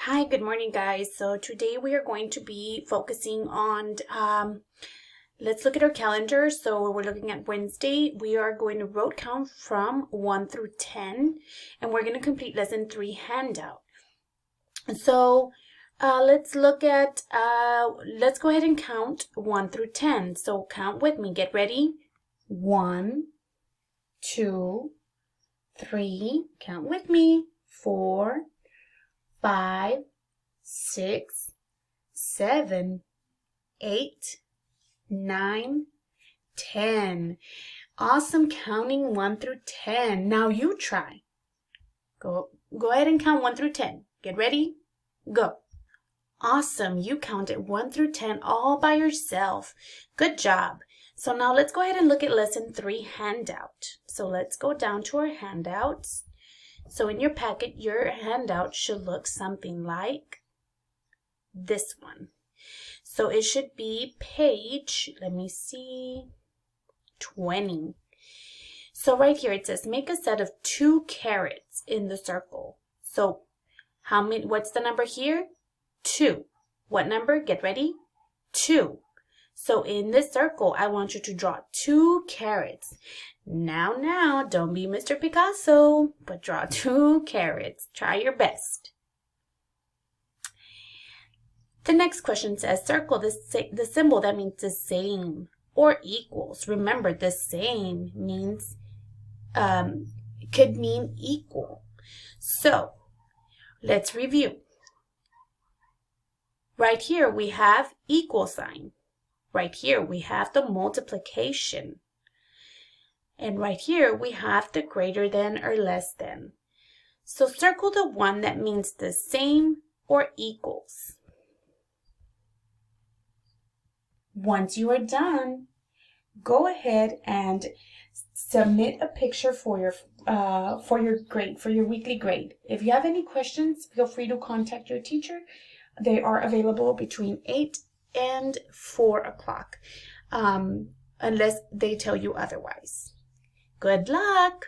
Hi, good morning, guys. So today we are going to be focusing on, let's look at our calendar. So we're looking at Wednesday. We are going to rote count from 1 through 10, and we're going to complete lesson 3 handout. So let's look at, let's go ahead and count 1 through 10. So count with me. Get ready. 1, 2, 3, count with me. 4, 5, 6, 7, 8, 9, 10. Awesome counting 1 through 10. Now you try. Go ahead and count 1 through 10. Get ready? Go. Awesome. You counted 1 through 10 all by yourself. Good job. So now let's go ahead and look at lesson 3 handout. So let's go down to our handouts. So in your packet, your handout should look something like this one. So it should be page, let me see, 20. So right here it says make a set of 2 carrots in the circle. So what's the number here? 2. What number? Get ready. 2. So in this circle, I want you to draw 2 carrots. Now, don't be Mr. Picasso, but draw 2 carrots. Try your best. The next question says, circle the symbol that means the same or equals. Remember, the same means, could mean equal. So, let's review. Right here, we have equal sign. Right here, we have the multiplication. And right here, we have the greater than or less than. So circle the one that means the same or equals. Once you are done, go ahead and submit a picture for your grade, for your weekly grade. If you have any questions, feel free to contact your teacher. They are available between 8 and 4 o'clock, unless they tell you otherwise. Good luck!